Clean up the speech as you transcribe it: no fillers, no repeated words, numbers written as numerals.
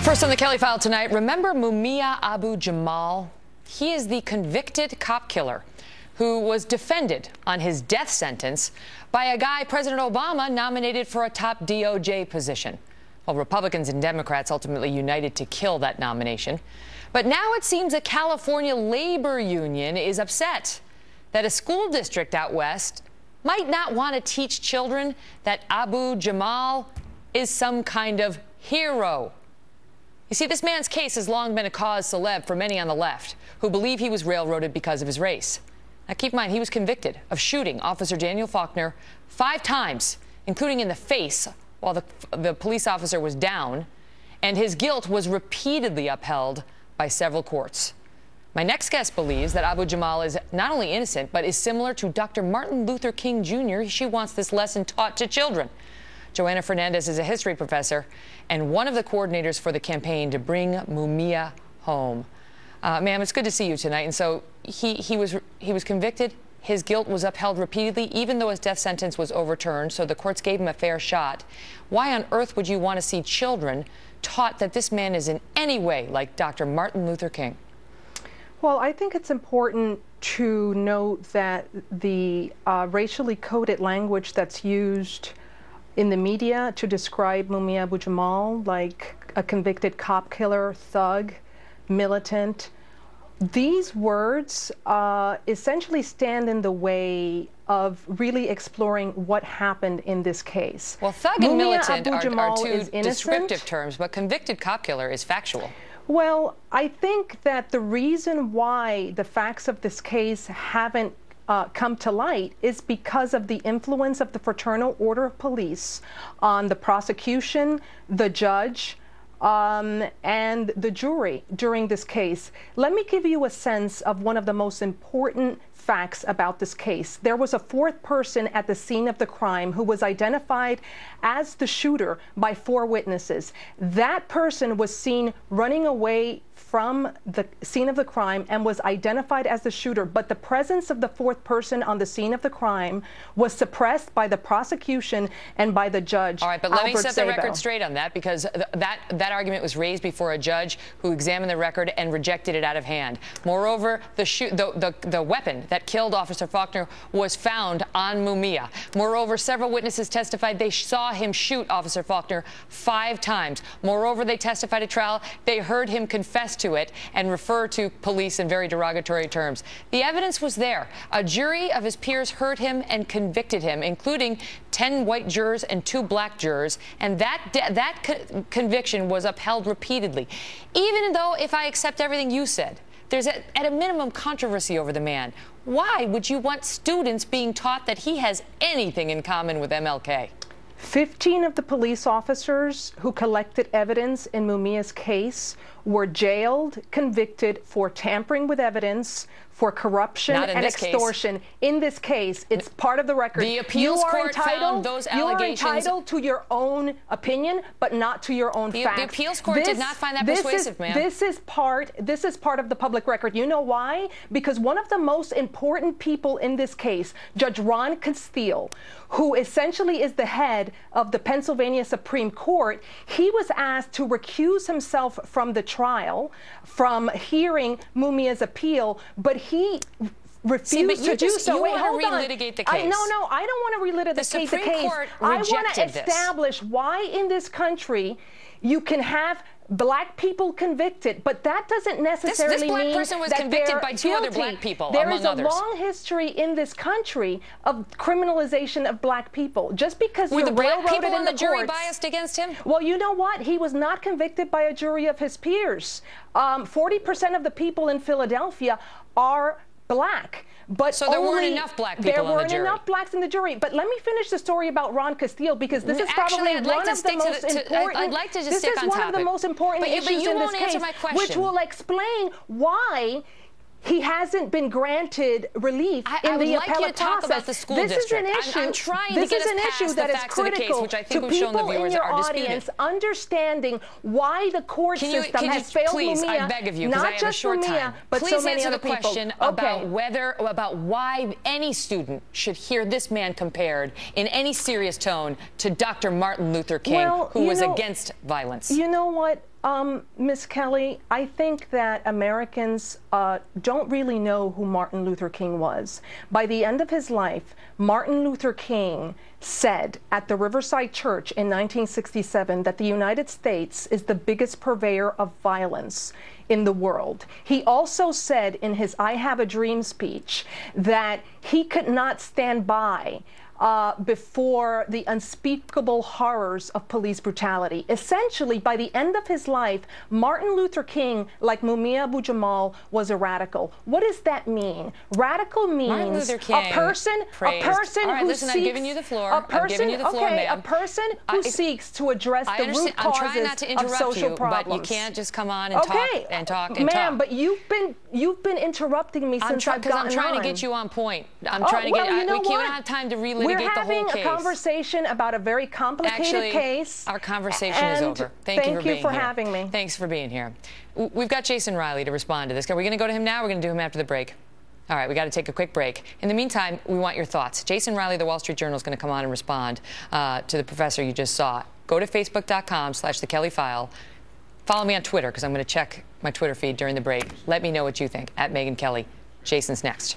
First on the Kelly File tonight, remember Mumia Abu-Jamal? He is the convicted cop killer who was defended on his death sentence by a guy President Obama nominated for a top DOJ position. Well, Republicans and Democrats ultimately united to kill that nomination. But now it seems a California labor union is upset that a school district out west might not want to teach children that Abu-Jamal is some kind of hero. You see, this man's case has long been a cause célèbre for many on the left who believe he was railroaded because of his race. Now, keep in mind, he was convicted of shooting Officer Daniel Faulkner 5 times, including in the face while the police officer was down, and his guilt was repeatedly upheld by several courts. My next guest believes that Abu-Jamal is not only innocent, but is similar to Dr. Martin Luther King Jr. She wants this lesson taught to children. Joanna Fernandez is a history professor and one of the coordinators for the campaign to bring Mumia home. Ma'am, it's good to see you tonight. And so he was convicted. His guilt was upheld repeatedly, even though his death sentence was overturned. So the courts gave him a fair shot. Why on earth would you want to see children taught that this man is in any way like Dr. Martin Luther King? Well, I think it's important to note that the racially coded language that's used in the media to describe Mumia Abu-Jamal, like a convicted cop killer, thug, militant, these words essentially stand in the way of really exploring what happened in this case. Well, thug and militant are two descriptive terms, but convicted cop killer is factual. Well, I think that the reason why the facts of this case haven't come to light is because of the influence of the Fraternal Order of Police on the prosecution, the judge, and the jury during this case. Let me give you a sense of one of the most important facts about this case. There was a 4th person at the scene of the crime who was identified as the shooter by 4 witnesses. That person was seen running away from the scene of the crime and was identified as the shooter, but the presence of the 4th person on the scene of the crime was suppressed by the prosecution and by the judge. All right, but let me set the record straight on that, because that argument was raised before a judge who examined the record and rejected it out of hand. Moreover, the weapon that killed Officer Faulkner was found on Mumia. Moreover, several witnesses testified they saw him shoot Officer Faulkner 5 times. Moreover, they testified at trial they heard him confess to it and refer to police in very derogatory terms. The evidence was there. A jury of his peers heard him and convicted him, including 10 white jurors and 2 black jurors, and that conviction was upheld repeatedly. Even though, if I accept everything you said, there's at a minimum controversy over the man. Why would you want students being taught that he has anything in common with MLK? 15 of the police officers who collected evidence in Mumia's case were jailed, convicted for tampering with evidence, for corruption and extortion. In this case, it's part of the record. The appeals court found those allegations. You are entitled to your own opinion, but not to your own facts. The appeals court did not find that persuasive, ma'am. This is part of the public record. You know why? Because one of the most important people in this case, Judge Ron Castile, who essentially is the head of the Pennsylvania Supreme Court, he was asked to recuse himself from the trial, from hearing Mumia's appeal, but he refused to do so. You want to relitigate the case. No, I don't want to relitigate the case. The Supreme Court I rejected want to establish why in this country you can have black people convicted, but that doesn't necessarily mean that this black person was convicted by 2 other black people, There among is a others. long history in this country of criminalization of black people. Just because were you're the black railroaded people in on the jury courts, biased against him? Well, you know what? He was not convicted by a jury of his peers. 40% of the people in Philadelphia are black. But so there weren't enough black people on the jury. There weren't enough blacks in the jury. But let me finish the story about Ron Castile, because this is probably one of the most important. I'd like to just this stick is on one topic. of the most important issues in this case, which will explain why he hasn't been granted relief in the appellate process. I would like you to talk about the school district. This is an issue. I'm trying to get us past the facts of the case, which I think we've shown the viewers are disputed. Understanding why the court system has failed please, Mumia, I beg of you, because I have a short time. but please so many answer other the question people. about why any student should hear this man compared in any serious tone to Dr. Martin Luther King, who was against violence. You know what? Ms. Kelly, I think that Americans don't really know who Martin Luther King was. By the end of his life, Martin Luther King said at the Riverside Church in 1967 that the United States is the biggest purveyor of violence in the world. He also said in his I Have a Dream speech that he could not stand by before the unspeakable horrors of police brutality. Essentially, by the end of his life, Martin Luther King, like Mumia Abu-Jamal, was a radical. What does that mean? Radical means a person who listen, seeks... I'm giving you the floor. I'm giving you the floor, ma'am. A person who seeks to address the root I'm trying causes not to of interrupt social you, problems. but you can't just come on and talk and talk and Ma'am, talk. but you've been interrupting me since I've gotten on. I'm trying to get you on point. I'm trying to get... we don't have time to relitigate the whole case. We're having a conversation about a very complicated case. Our conversation is over. Thank you for having me. Thanks for being here. We've got Jason Riley to respond to this. Are we going to go to him now? Or are we going to do him after the break? All right, we got to take a quick break. In the meantime, we want your thoughts. Jason Riley, the Wall Street Journal, is going to come on and respond to the professor you just saw. Go to facebook.com/The Kelly File. Follow me on Twitter, because I'm going to check my Twitter feed during the break. Let me know what you think. @Megyn Kelly. Jason's next.